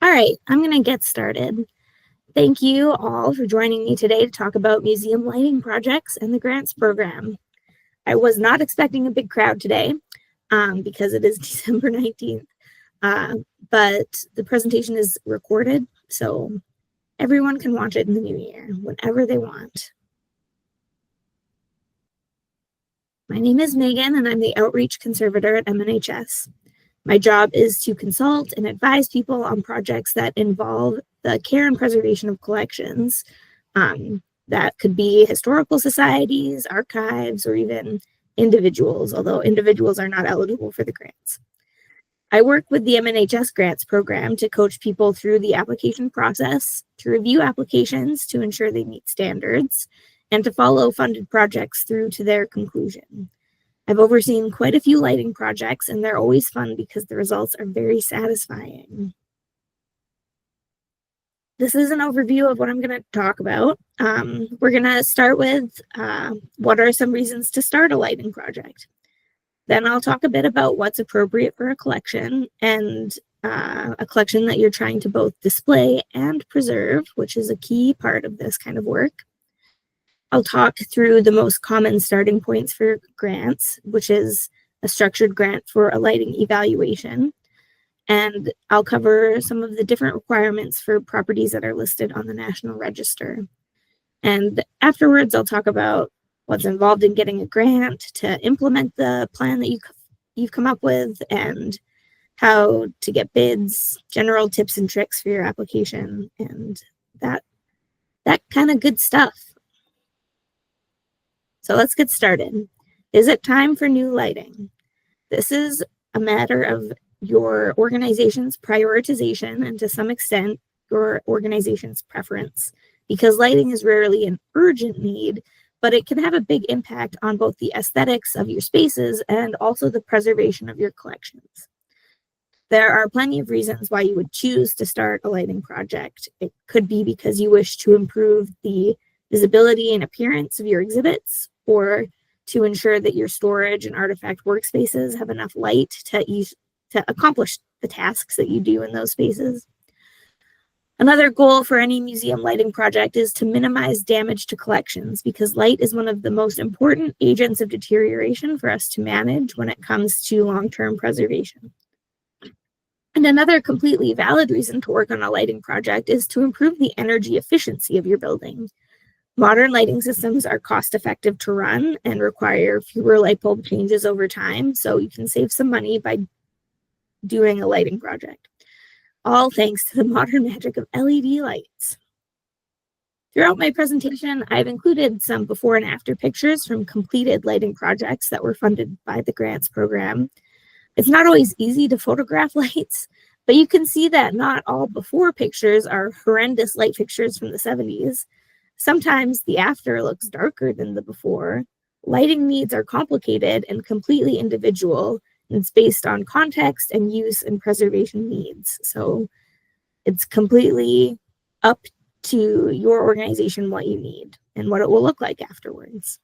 All right, I'm going to get started. Thank you all for joining me today to talk about museum lighting projects and the grants program. I was not expecting a big crowd today because it is December 19th, but the presentation is recorded, so everyone can watch it in the new year whenever they want. My name is Megan, and I'm the Outreach Conservator at MNHS. My job is to consult and advise people on projects that involve the care and preservation of collections. That could be historical societies, archives, or even individuals, although individuals are not eligible for the grants. I work with the MNHS grants program to coach people through the application process, to review applications to ensure they meet standards, and to follow funded projects through to their conclusion. I've overseen quite a few lighting projects, and they're always fun because the results are very satisfying. This is an overview of what I'm going to talk about. We're going to start with what are some reasons to start a lighting project. Then I'll talk a bit about what's appropriate for a collection and a collection that you're trying to both display and preserve, which is a key part of this kind of work. I'll talk through the most common starting points for grants, which is a structured grant for a lighting evaluation. And I'll cover some of the different requirements for properties that are listed on the National Register. And afterwards, I'll talk about what's involved in getting a grant to implement the plan that you've come up with and how to get bids, general tips and tricks for your application, and that kind of good stuff. So let's get started. Is it time for new lighting? This is a matter of your organization's prioritization and to some extent your organization's preference, because lighting is rarely an urgent need, but it can have a big impact on both the aesthetics of your spaces and also the preservation of your collections. There are plenty of reasons why you would choose to start a lighting project. It could be because you wish to improve the visibility and appearance of your exhibits, or to ensure that your storage and artifact workspaces have enough light to accomplish the tasks that you do in those spaces. Another goal for any museum lighting project is to minimize damage to collections, because light is one of the most important agents of deterioration for us to manage when it comes to long-term preservation. And another completely valid reason to work on a lighting project is to improve the energy efficiency of your building. Modern lighting systems are cost-effective to run and require fewer light bulb changes over time, so you can save some money by doing a lighting project. All thanks to the modern magic of LED lights. Throughout my presentation, I've included some before and after pictures from completed lighting projects that were funded by the grants program. It's not always easy to photograph lights, but you can see that not all before pictures are horrendous light fixtures from the 70s. Sometimes the after looks darker than the before. Lighting needs are complicated and completely individual, and it's based on context and use and preservation needs. So it's completely up to your organization what you need and what it will look like afterwards.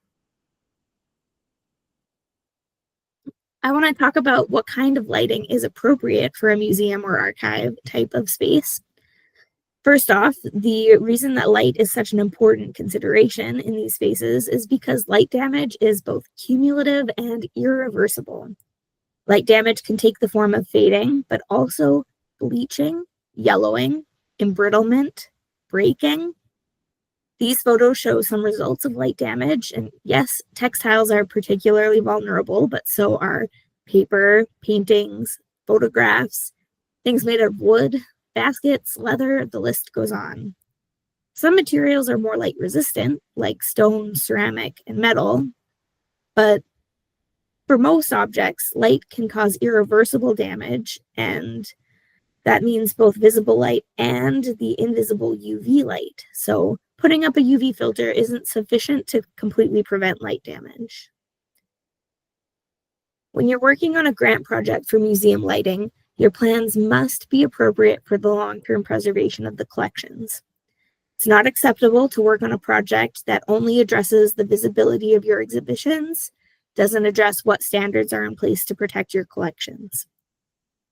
I want to talk about what kind of lighting is appropriate for a museum or archive type of space. First off, the reason that light is such an important consideration in these spaces is because light damage is both cumulative and irreversible. Light damage can take the form of fading, but also bleaching, yellowing, embrittlement, breaking. These photos show some results of light damage, and yes, textiles are particularly vulnerable, but so are paper, paintings, photographs, things made of wood, baskets, leather, the list goes on. Some materials are more light resistant, like stone, ceramic, and metal, but for most objects, light can cause irreversible damage, and that means both visible light and the invisible UV light. So putting up a UV filter isn't sufficient to completely prevent light damage. When you're working on a grant project for museum lighting, your plans must be appropriate for the long-term preservation of the collections. It's not acceptable to work on a project that only addresses the visibility of your exhibitions, doesn't address what standards are in place to protect your collections.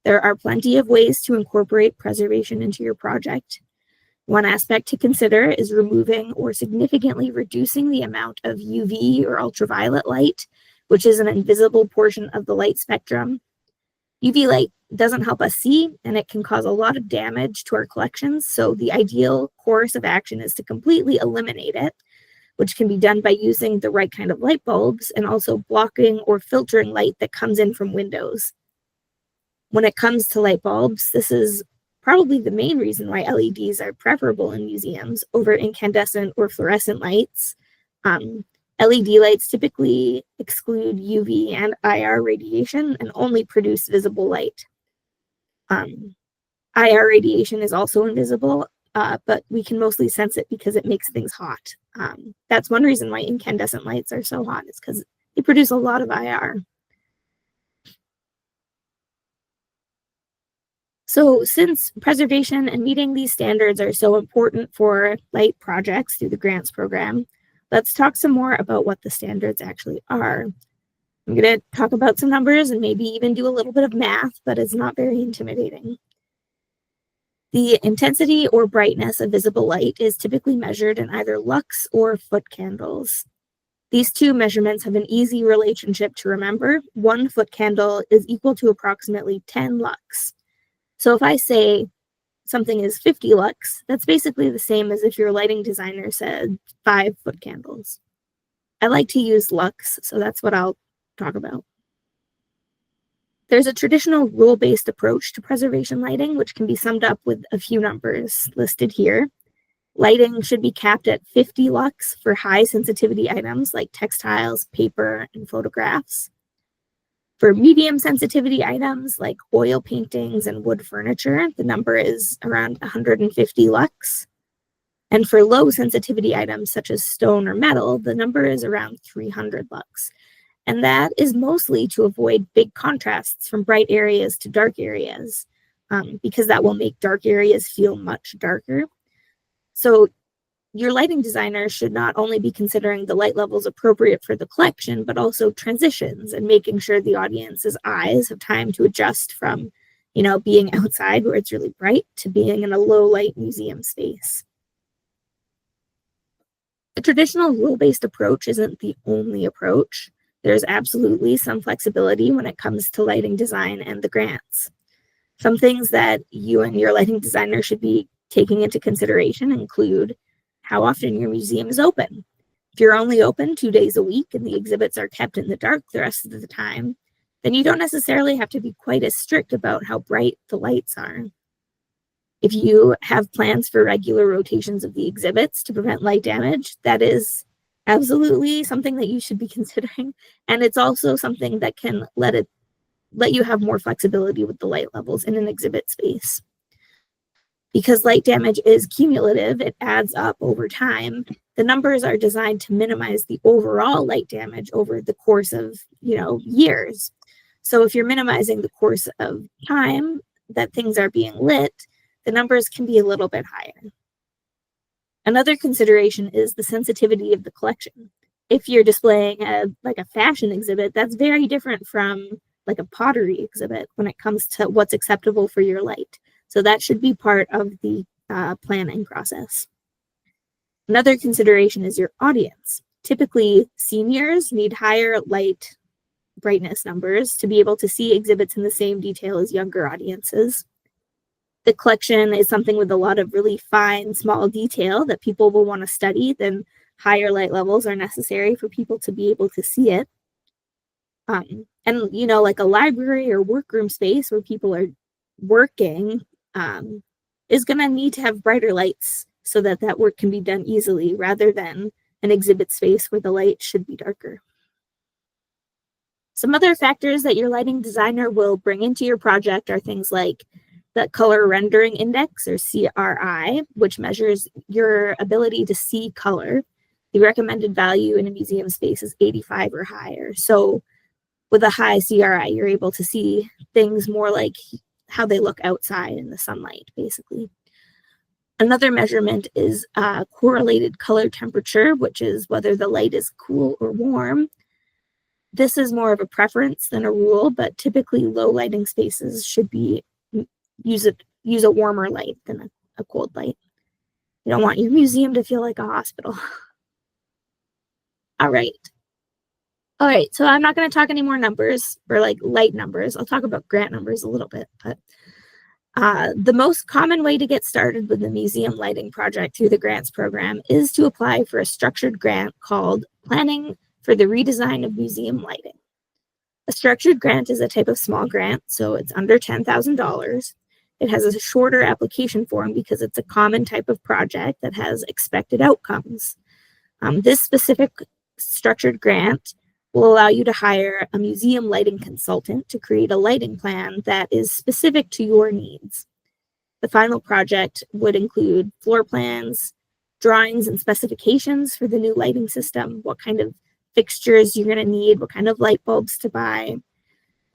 There are plenty of ways to incorporate preservation into your project. One aspect to consider is removing or significantly reducing the amount of UV or ultraviolet light, which is an invisible portion of the light spectrum. UV light doesn't help us see, and it can cause a lot of damage to our collections, so the ideal course of action is to completely eliminate it, which can be done by using the right kind of light bulbs and also blocking or filtering light that comes in from windows. When it comes to light bulbs, this is probably the main reason why LEDs are preferable in museums over incandescent or fluorescent lights. LED lights typically exclude UV and IR radiation and only produce visible light. IR radiation is also invisible, but we can mostly sense it because it makes things hot. That's one reason why incandescent lights are so hot, is because they produce a lot of IR. So since preservation and meeting these standards are so important for light projects through the grants program, let's talk some more about what the standards actually are. I'm going to talk about some numbers and maybe even do a little bit of math, but it's not very intimidating. The intensity or brightness of visible light is typically measured in either lux or foot candles. These two measurements have an easy relationship to remember. 1 foot candle is equal to approximately 10 lux. So if I say something is 50 lux, that's basically the same as if your lighting designer said 5 foot candles. I like to use lux, so that's what I'll talk about. There's a traditional rule-based approach to preservation lighting, which can be summed up with a few numbers listed here. Lighting should be capped at 50 lux for high sensitivity items like textiles, paper, and photographs. For medium sensitivity items like oil paintings and wood furniture, the number is around 150 lux. And for low sensitivity items such as stone or metal, the number is around 300 lux. And that is mostly to avoid big contrasts from bright areas to dark areas, because that will make dark areas feel much darker. So your lighting designer should not only be considering the light levels appropriate for the collection, but also transitions and making sure the audience's eyes have time to adjust from, being outside where it's really bright to being in a low light museum space. The traditional rule-based approach isn't the only approach. There's absolutely some flexibility when it comes to lighting design and the grants. Some things that you and your lighting designer should be taking into consideration include how often your museum is open. If you're only open 2 days a week and the exhibits are kept in the dark the rest of the time, then you don't necessarily have to be quite as strict about how bright the lights are. If you have plans for regular rotations of the exhibits to prevent light damage, that is absolutely something that you should be considering. And it's also something that can let you have more flexibility with the light levels in an exhibit space. Because light damage is cumulative, it adds up over time. The numbers are designed to minimize the overall light damage over the course of, years. So if you're minimizing the course of time that things are being lit, the numbers can be a little bit higher. Another consideration is the sensitivity of the collection. If you're displaying a fashion exhibit, that's very different from like a pottery exhibit when it comes to what's acceptable for your light. So that should be part of the planning process. Another consideration is your audience. Typically, seniors need higher light brightness numbers to be able to see exhibits in the same detail as younger audiences. The collection is something with a lot of really fine, small detail that people will want to study, then higher light levels are necessary for people to be able to see it. And, like a library or workroom space where people are working is going to need to have brighter lights so that work can be done easily rather than an exhibit space where the light should be darker. Some other factors that your lighting designer will bring into your project are things like the color rendering index, or CRI, which measures your ability to see color. The recommended value in a museum space is 85 or higher. So with a high CRI, you're able to see things more like how they look outside in the sunlight, basically. Another measurement is correlated color temperature, which is whether the light is cool or warm. this is more of a preference than a rule, but typically low lighting spaces should use a warmer light than a cold light. You don't want your museum to feel like a hospital. All right. All right, so I'm not going to talk any more numbers or like light numbers. I'll talk about grant numbers a little bit, but the most common way to get started with the museum lighting project through the grants program is to apply for a structured grant called Planning for the Redesign of Museum Lighting. A structured grant is a type of small grant, so it's under $10,000. It has a shorter application form because it's a common type of project that has expected outcomes. This specific structured grant will allow you to hire a museum lighting consultant to create a lighting plan that is specific to your needs. The final project would include floor plans, drawings and specifications for the new lighting system, what kind of fixtures you're going to need, what kind of light bulbs to buy.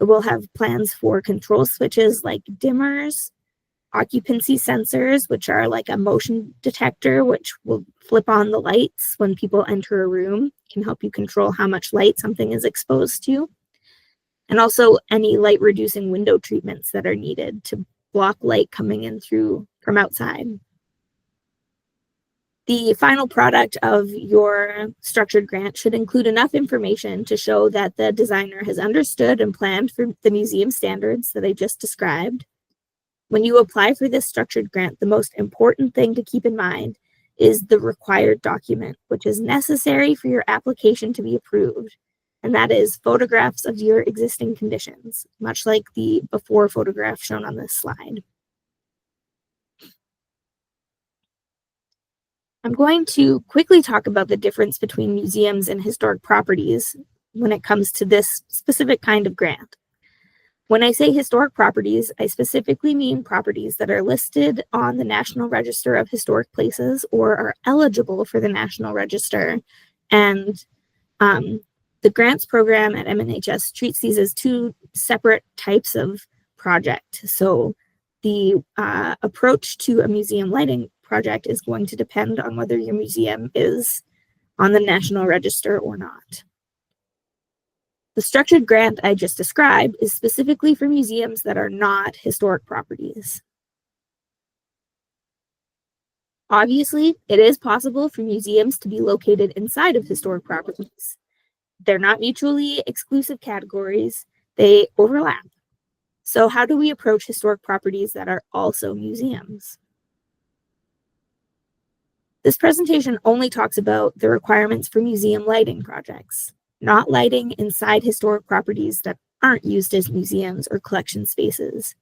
It will have plans for control switches like dimmers, occupancy sensors, which are like a motion detector, which will flip on the lights when people enter a room, can help you control how much light something is exposed to. And also any light reducing window treatments that are needed to block light coming in from outside. The final product of your structured grant should include enough information to show that the designer has understood and planned for the museum standards that I just described. When you apply for this structured grant, the most important thing to keep in mind is the required document, which is necessary for your application to be approved. And that is photographs of your existing conditions, much like the before photograph shown on this slide. I'm going to quickly talk about the difference between museums and historic properties when it comes to this specific kind of grant. When I say historic properties, I specifically mean properties that are listed on the National Register of Historic Places or are eligible for the National Register. And the grants program at MNHS treats these as two separate types of project. So the approach to a museum lighting project is going to depend on whether your museum is on the National Register or not. The structured grant I just described is specifically for museums that are not historic properties. Obviously, it is possible for museums to be located inside of historic properties. They're not mutually exclusive categories, they overlap. So how do we approach historic properties that are also museums? This presentation only talks about the requirements for museum lighting projects, not lighting inside historic properties that aren't used as museums or collection spaces.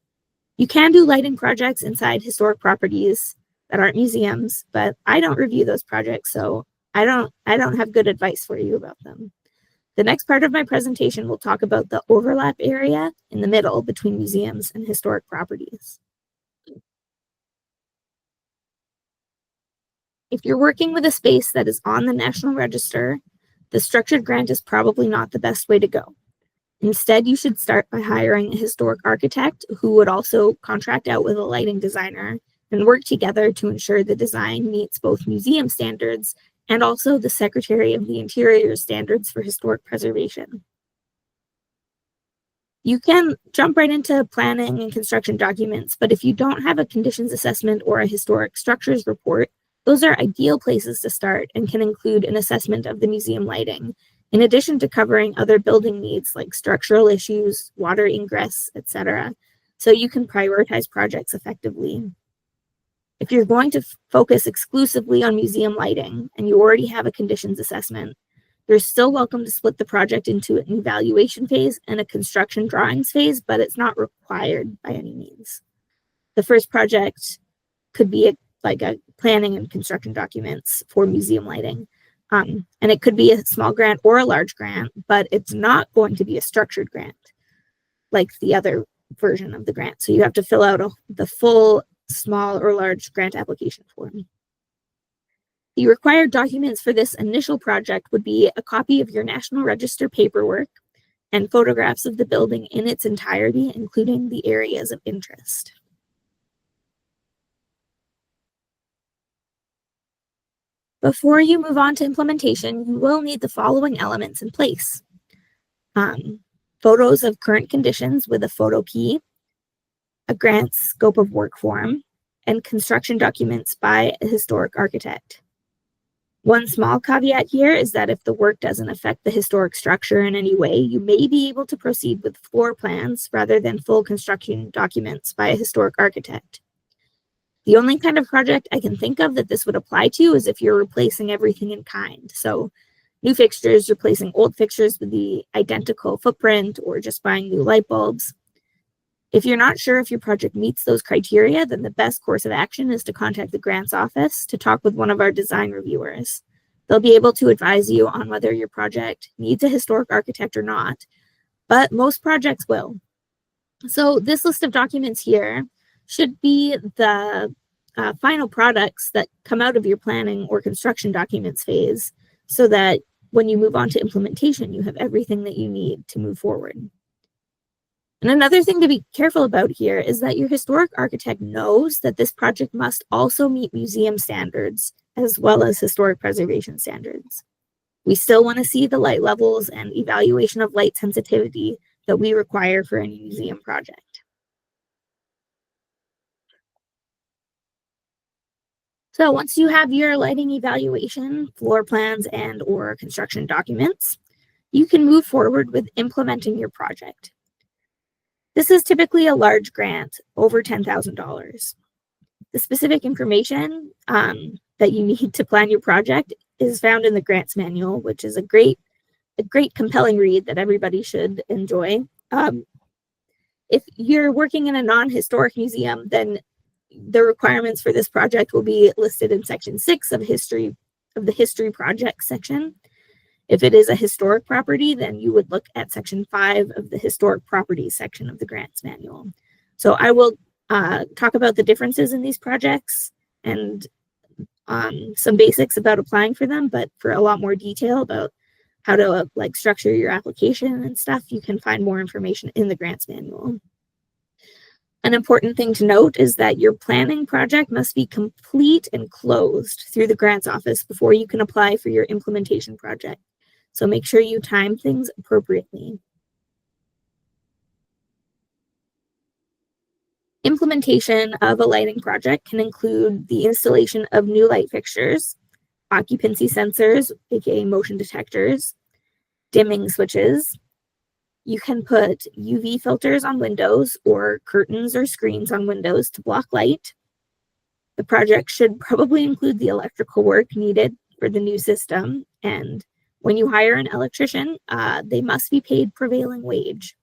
You can do lighting projects inside historic properties that aren't museums, but I don't review those projects, so I don't have good advice for you about them. The next part of my presentation will talk about the overlap area in the middle between museums and historic properties. If you're working with a space that is on the National Register, the structured grant is probably not the best way to go. Instead, you should start by hiring a historic architect who would also contract out with a lighting designer and work together to ensure the design meets both museum standards and also the Secretary of the Interior standards for historic preservation. You can jump right into planning and construction documents, but if you don't have a conditions assessment or a historic structures report, those are ideal places to start and can include an assessment of the museum lighting, in addition to covering other building needs like structural issues, water ingress, etc., so you can prioritize projects effectively. If you're going to focus exclusively on museum lighting and you already have a conditions assessment, you're still welcome to split the project into an evaluation phase and a construction drawings phase, but it's not required by any means. The first project could be like a planning and construction documents for museum lighting. And it could be a small grant or a large grant, but it's not going to be a structured grant like the other version of the grant. So you have to fill out the full small or large grant application form. The required documents for this initial project would be a copy of your National Register paperwork and photographs of the building in its entirety, including the areas of interest. Before you move on to implementation, you will need the following elements in place: photos of current conditions with a photo key, a grant scope of work form, and construction documents by a historic architect. One small caveat here is that if the work doesn't affect the historic structure in any way, you may be able to proceed with floor plans rather than full construction documents by a historic architect. The only kind of project I can think of that this would apply to is if you're replacing everything in kind. So new fixtures, replacing old fixtures with the identical footprint, or just buying new light bulbs. If you're not sure if your project meets those criteria, then the best course of action is to contact the grants office to talk with one of our design reviewers. They'll be able to advise you on whether your project needs a historic architect or not, but most projects will. So this list of documents here should be the final products that come out of your planning or construction documents phase, so that when you move on to implementation, you have everything that you need to move forward. And another thing to be careful about here is that your historic architect knows that this project must also meet museum standards as well as historic preservation standards. We still want to see the light levels and evaluation of light sensitivity that we require for any museum project. So once you have your lighting evaluation, floor plans, and or construction documents, you can move forward with implementing your project. This is typically a large grant, over $10,000. The specific information that you need to plan your project is found in the grants manual, which is a great compelling read that everybody should enjoy. If you're working in a non-historic museum, then the requirements for this project will be listed in section 6 of the history project section. If it is a historic property, then you would look at section 5 of the historic properties section of the grants manual. So I will talk about the differences in these projects and some basics about applying for them, but for a lot more detail about how to structure your application and stuff, you can find more information in the grants manual. An important thing to note is that your planning project must be complete and closed through the grants office before you can apply for your implementation project. So make sure you time things appropriately. Implementation of a lighting project can include the installation of new light fixtures, occupancy sensors, aka motion detectors, dimming switches. You can put UV filters on windows or curtains or screens on windows to block light. The project should probably include the electrical work needed for the new system, and when you hire an electrician, they must be paid prevailing wage.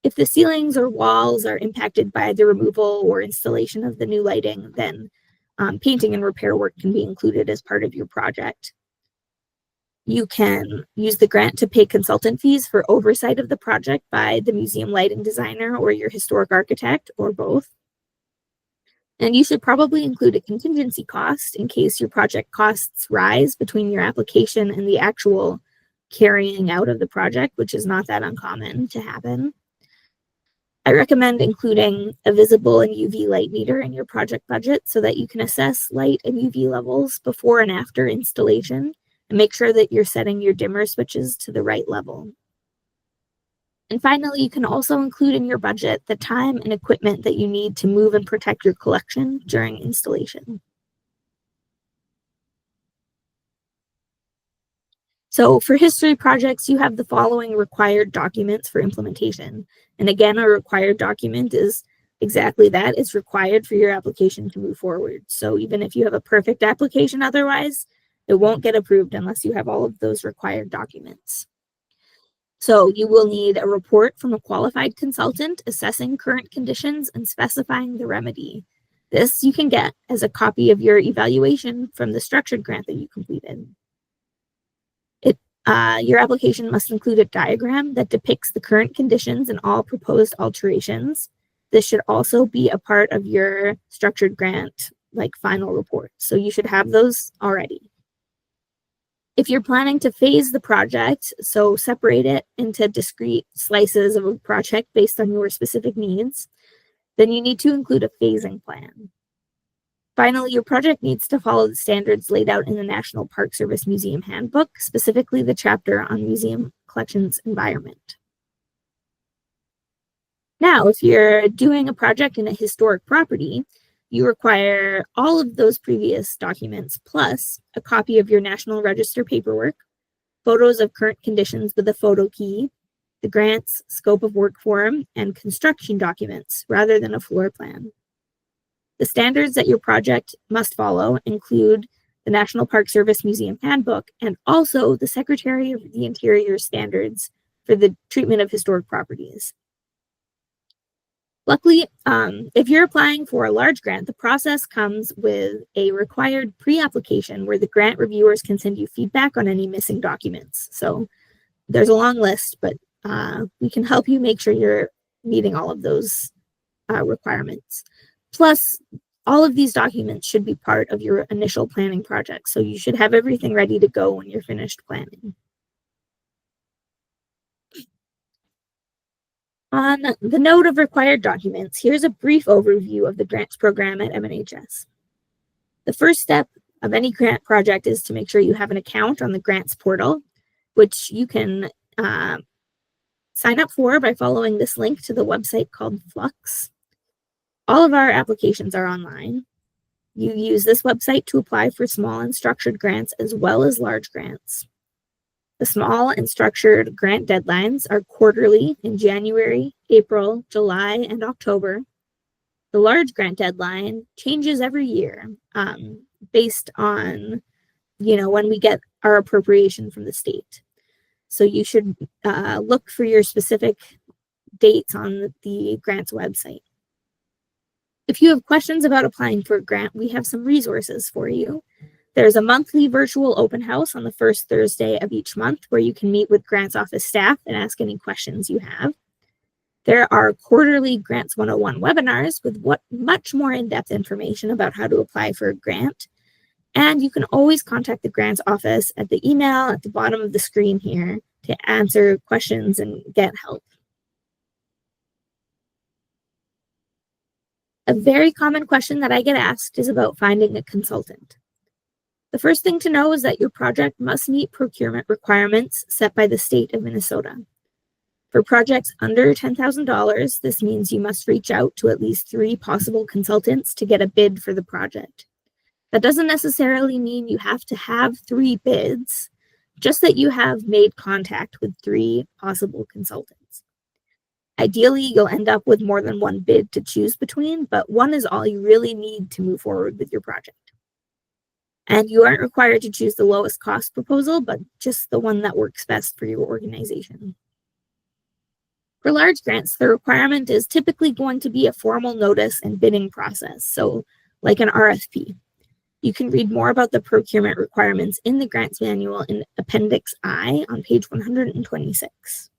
If the ceilings or walls are impacted by the removal or installation of the new lighting, then painting and repair work can be included as part of your project. You can use the grant to pay consultant fees for oversight of the project by the museum lighting designer or your historic architect, or both. And you should probably include a contingency cost in case your project costs rise between your application and the actual carrying out of the project, which is not that uncommon to happen. I recommend including a visible and UV light meter in your project budget so that you can assess light and UV levels before and after installation, and make sure that you're setting your dimmer switches to the right level. And finally, you can also include in your budget the time and equipment that you need to move and protect your collection during installation. So for history projects, you have the following required documents for implementation. And again, a required document is exactly that. It's required for your application to move forward. So even if you have a perfect application otherwise, it won't get approved unless you have all of those required documents. So you will need a report from a qualified consultant assessing current conditions and specifying the remedy. This you can get as a copy of your evaluation from the structured grant that you completed. Your application must include a diagram that depicts the current conditions and all proposed alterations. This should also be a part of your structured grant, final report. So you should have those already. If you're planning to phase the project, so separate it into discrete slices of a project based on your specific needs, then you need to include a phasing plan. Finally, your project needs to follow the standards laid out in the National Park Service Museum Handbook, specifically the chapter on museum collections environment. Now, if you're doing a project in a historic property, you require all of those previous documents plus a copy of your National Register paperwork, photos of current conditions with a photo key, the grant's scope of work form, and construction documents rather than a floor plan. The standards that your project must follow include the National Park Service Museum Handbook and also the Secretary of the Interior standards for the treatment of historic properties. Luckily, if you're applying for a large grant, the process comes with a required pre-application where the grant reviewers can send you feedback on any missing documents. So there's a long list, but we can help you make sure you're meeting all of those requirements. Plus, all of these documents should be part of your initial planning project. So you should have everything ready to go when you're finished planning. On the note of required documents, here's a brief overview of the grants program at MNHS. The first step of any grant project is to make sure you have an account on the grants portal, which you can sign up for by following this link to the website called Flux. All of our applications are online. You use this website to apply for small and structured grants as well as large grants. The small and structured grant deadlines are quarterly in January, April, July, and October. The large grant deadline changes every year based on, when we get our appropriation from the state. So you should look for your specific dates on the grants website. If you have questions about applying for a grant, we have some resources for you. There's a monthly virtual open house on the first Thursday of each month where you can meet with Grants Office staff and ask any questions you have. There are quarterly Grants 101 webinars with much more in-depth information about how to apply for a grant. And you can always contact the Grants Office at the email at the bottom of the screen here to answer questions and get help. A very common question that I get asked is about finding a consultant. The first thing to know is that your project must meet procurement requirements set by the state of Minnesota. For projects under $10,000, this means you must reach out to at least 3 possible consultants to get a bid for the project. That doesn't necessarily mean you have to have 3 bids, just that you have made contact with 3 possible consultants. Ideally, you'll end up with more than 1 bid to choose between, but 1 is all you really need to move forward with your project. And you aren't required to choose the lowest cost proposal, but just the one that works best for your organization. For large grants, the requirement is typically going to be a formal notice and bidding process, so like an RFP. You can read more about the procurement requirements in the grants manual in Appendix I on page 126.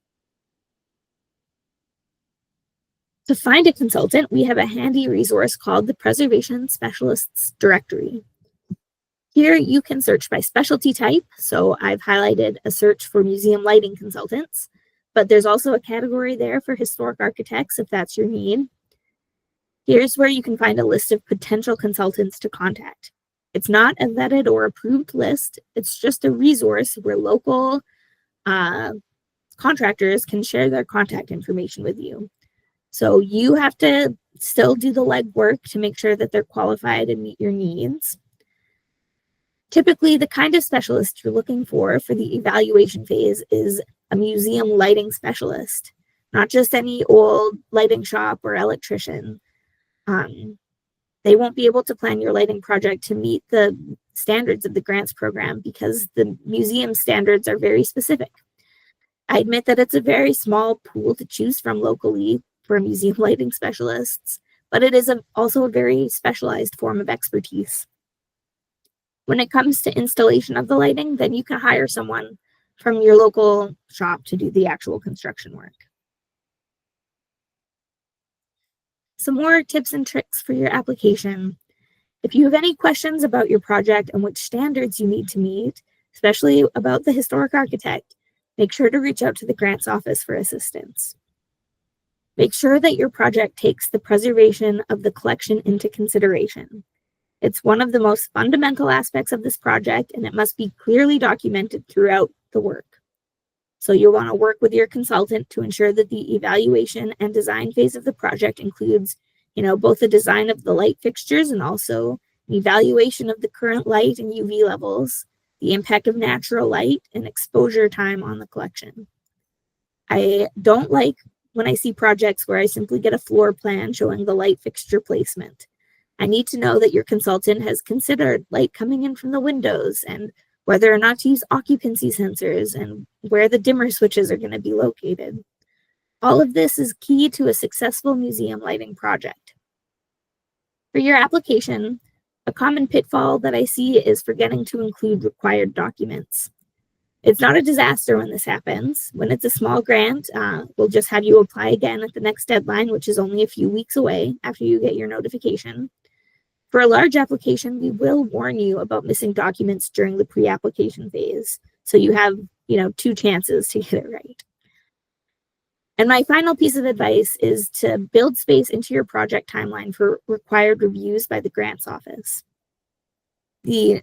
To find a consultant, we have a handy resource called the Preservation Specialists Directory. Here you can search by specialty type, so I've highlighted a search for museum lighting consultants, but there's also a category there for historic architects if that's your need. Here's where you can find a list of potential consultants to contact. It's not a vetted or approved list, it's just a resource where local contractors can share their contact information with you. So you have to still do the legwork to make sure that they're qualified and meet your needs. Typically, the kind of specialist you're looking for the evaluation phase is a museum lighting specialist, not just any old lighting shop or electrician. They won't be able to plan your lighting project to meet the standards of the grants program because the museum standards are very specific. I admit that it's a very small pool to choose from locally for museum lighting specialists, but it is also a very specialized form of expertise. When it comes to installation of the lighting, then you can hire someone from your local shop to do the actual construction work. Some more tips and tricks for your application. If you have any questions about your project and which standards you need to meet, especially about the historic architect, make sure to reach out to the grants office for assistance. Make sure that your project takes the preservation of the collection into consideration. It's one of the most fundamental aspects of this project, and it must be clearly documented throughout the work. So you'll want to work with your consultant to ensure that the evaluation and design phase of the project includes, both the design of the light fixtures and also an evaluation of the current light and UV levels, the impact of natural light, and exposure time on the collection. I don't like when I see projects where I simply get a floor plan showing the light fixture placement. I need to know that your consultant has considered light coming in from the windows and whether or not to use occupancy sensors and where the dimmer switches are going to be located. All of this is key to a successful museum lighting project. For your application, a common pitfall that I see is forgetting to include required documents. It's not a disaster when this happens. When it's a small grant, we'll just have you apply again at the next deadline, which is only a few weeks away after you get your notification. For a large application, we will warn you about missing documents during the pre-application phase. So you have, 2 chances to get it right. And my final piece of advice is to build space into your project timeline for required reviews by the grants office. The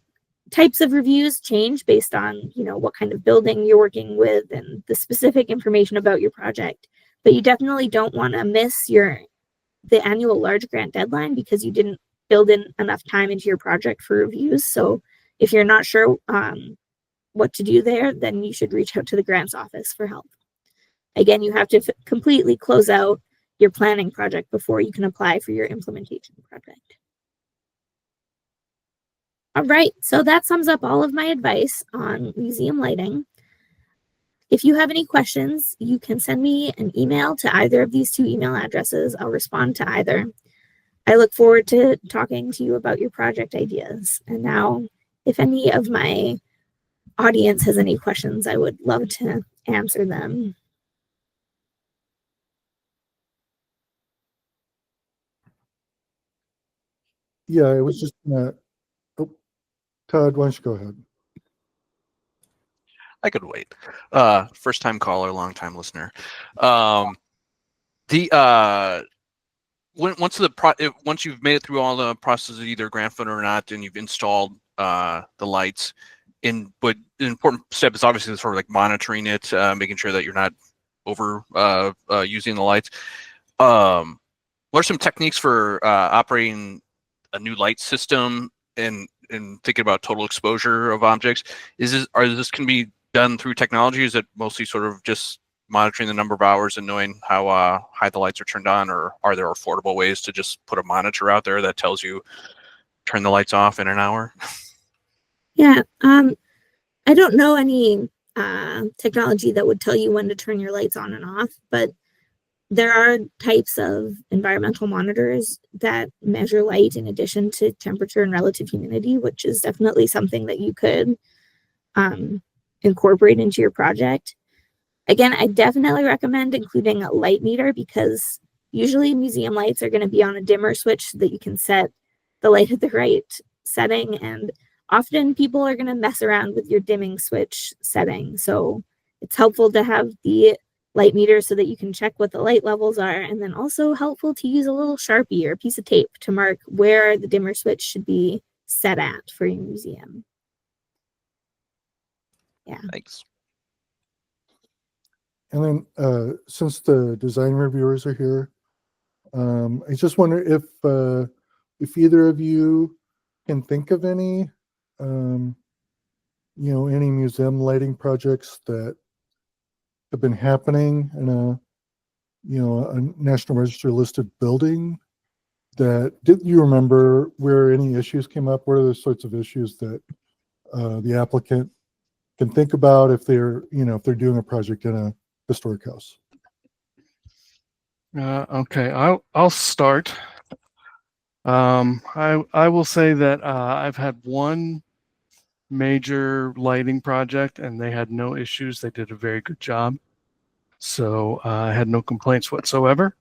types of reviews change based on, what kind of building you're working with and the specific information about your project. But you definitely don't want to miss the annual large grant deadline because you didn't build in enough time into your project for reviews. So if you're not sure what to do there, then you should reach out to the grants office for help. Again, you have to completely close out your planning project before you can apply for your implementation project. All right, so that sums up all of my advice on museum lighting. If you have any questions, you can send me an email to either of these 2 email addresses. I'll respond to either. I look forward to talking to you about your project ideas. And now, if any of my audience has any questions, I would love to answer them. Yeah, I was just gonna. Oh, Todd, why don't you go ahead? I could wait. First time caller, long time listener. Once you've made it through all the processes, either grant funded or not, and you've installed the lights, but an important step is obviously sort of like monitoring it, making sure that you're not over using the lights. What are some techniques for operating a new light system and thinking about total exposure of objects? This can be done through technology? Is it mostly sort of just monitoring the number of hours and knowing how high the lights are turned on, or are there affordable ways to just put a monitor out there that tells you turn the lights off in an hour? Yeah, I don't know any technology that would tell you when to turn your lights on and off, but there are types of environmental monitors that measure light in addition to temperature and relative humidity, which is definitely something that you could incorporate into your project. Again, I definitely recommend including a light meter because usually museum lights are going to be on a dimmer switch so that you can set the light at the right setting. And often people are going to mess around with your dimming switch setting. So it's helpful to have the light meter so that you can check what the light levels are, and then also helpful to use a little Sharpie or a piece of tape to mark where the dimmer switch should be set at for your museum. Yeah. Thanks. And then since the design reviewers are here, I just wonder if either of you can think of any, any museum lighting projects that have been happening in a National Register listed building that didn't you remember where any issues came up? What are the sorts of issues that the applicant can think about if they're doing a project in a historic house? Okay, I'll start. I will say that I've had one major lighting project and they had no issues. They did a very good job. So I had no complaints whatsoever.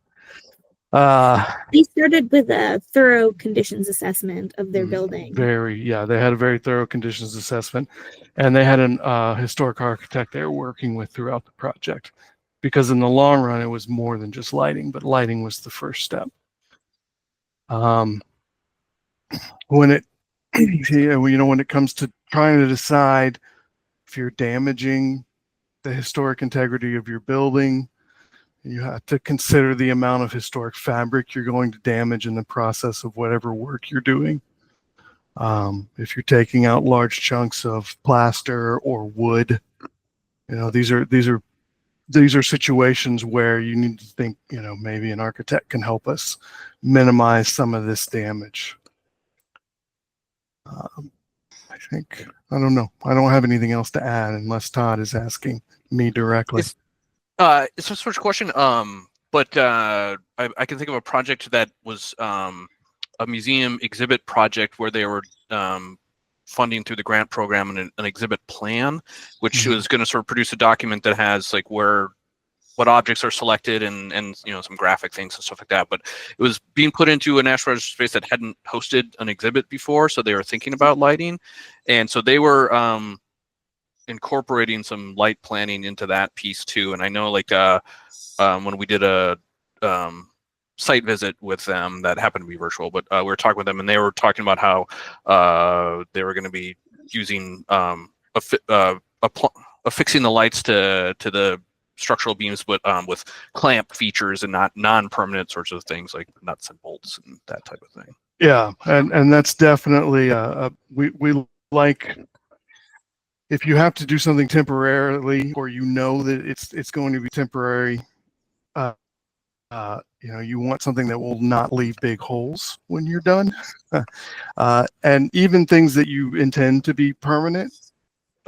They started with a thorough conditions assessment of their building. They had a very thorough conditions assessment, and they had an historic architect they were working with throughout the project, because in the long run it was more than just lighting, but lighting was the first step. When it when it comes to trying to decide if you're damaging the historic integrity of your building. You have to consider the amount of historic fabric you're going to damage in the process of whatever work you're doing. If you're taking out large chunks of plaster or wood, these are situations where you need to think, maybe an architect can help us minimize some of this damage. I don't know. I don't have anything else to add unless Todd is asking me directly. It's a switch question. But I can think of a project that was a museum exhibit project where they were funding through the grant program and an exhibit plan, which was going to sort of produce a document that has like what objects are selected and some graphic things and stuff like that. But it was being put into a National Register space that hadn't hosted an exhibit before, so they were thinking about lighting, and so they were incorporating some light planning into that piece too. And I know like when we did a site visit with them that happened to be virtual, but we were talking with them and they were talking about how they were going to be using affixing the lights to the structural beams, but with clamp features and not non-permanent sorts of things like nuts and bolts and that type of thing. Yeah, and that's definitely we like, if you have to do something temporarily or that it's going to be temporary, you want something that will not leave big holes when you're done. And even things that you intend to be permanent,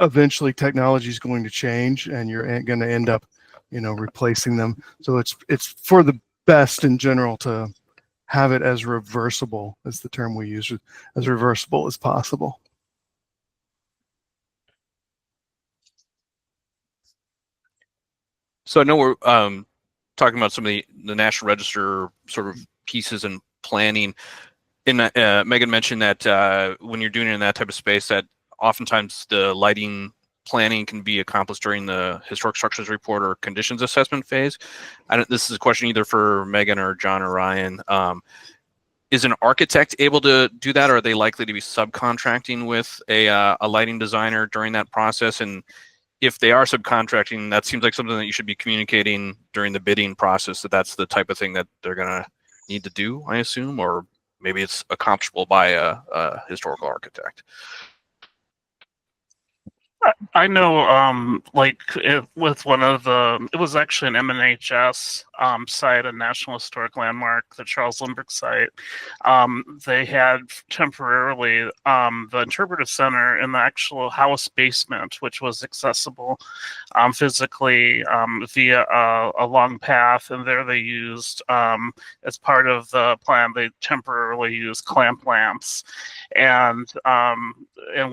eventually technology is going to change and you're going to end up replacing them. So it's for the best in general to have it as reversible, as the term we use, as reversible as possible. So I know we're talking about some of the National Register sort of pieces and planning. And Megan mentioned that when you're doing it in that type of space, that oftentimes the lighting planning can be accomplished during the historic structures report or conditions assessment phase. This is a question either for Megan or John or Ryan. Is an architect able to do that, or are they likely to be subcontracting with a lighting designer during that process? And if they are subcontracting, that seems like something that you should be communicating during the bidding process, that's the type of thing that they're going to need to do, I assume, or maybe it's accomplishable by a historical architect. I know, with one of it was actually an MNHS site, a National Historic Landmark, the Charles Lindbergh site. They had temporarily the interpretive center in the actual house basement, which was accessible physically via a long path, and there they used, as part of the plan, they temporarily used clamp lamps, and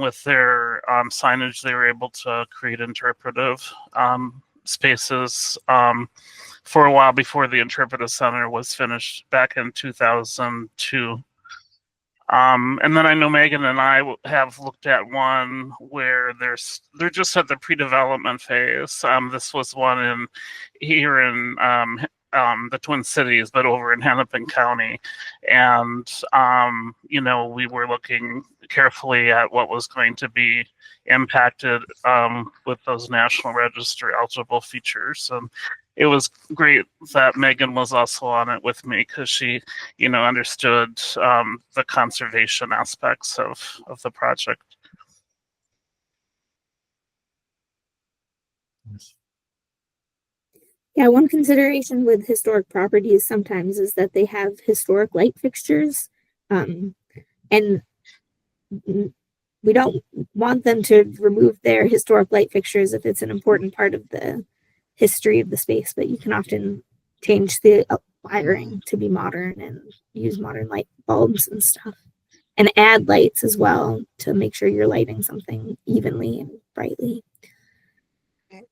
with their signage, they were able to create interpretive spaces for a while before the interpretive center was finished back in 2002. And then I know Megan and I have looked at one where they're just at the pre-development phase. This was one here in the Twin Cities, but over in Hennepin County. And, we were looking carefully at what was going to be impacted with those National Register eligible features. And it was great that Megan was also on it with me because she, understood the conservation aspects of the project. Yeah, one consideration with historic properties sometimes is that they have historic light fixtures, and we don't want them to remove their historic light fixtures if it's an important part of the history of the space, but you can often change the wiring to be modern and use modern light bulbs and stuff, and add lights as well to make sure you're lighting something evenly and brightly.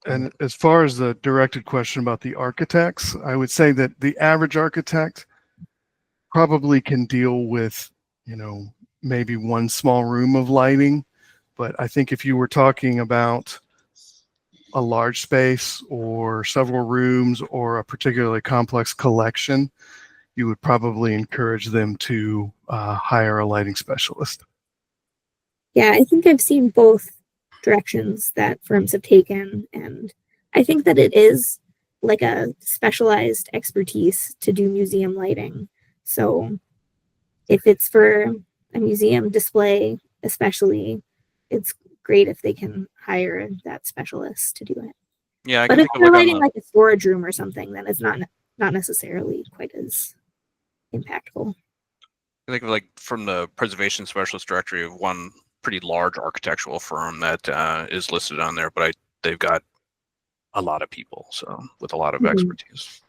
And as far as the directed question about the architects, I would say that the average architect probably can deal with, maybe one small room of lighting. But I think if you were talking about a large space or several rooms or a particularly complex collection, you would probably encourage them to hire a lighting specialist. Yeah, I think I've seen both directions that firms have taken, and I think that it is like a specialized expertise to do museum lighting. So if it's for a museum display, especially, it's great if they can hire that specialist to do it. Yeah, I But can if take a you're look on lighting the. like a storage room or something, then it's not necessarily quite as impactful. I think of like from the preservation specialist directory of one pretty large architectural firm that is listed on there, but they've got a lot of people, so with a lot of Mhm. expertise.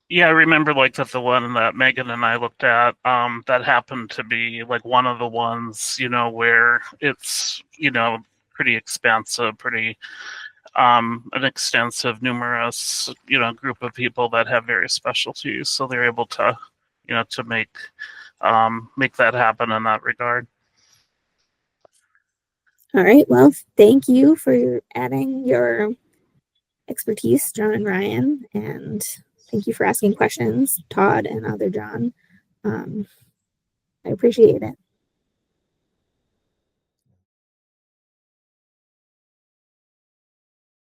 Yeah, I remember like that the one that Megan and I looked at, that happened to be like one of the ones, where it's, pretty expensive, pretty an extensive, numerous, group of people that have various specialties. So they're able to, to make that happen in that regard. All right. Well, thank you for adding your expertise, John and Ryan, and thank you for asking questions, Todd and other John. I appreciate it.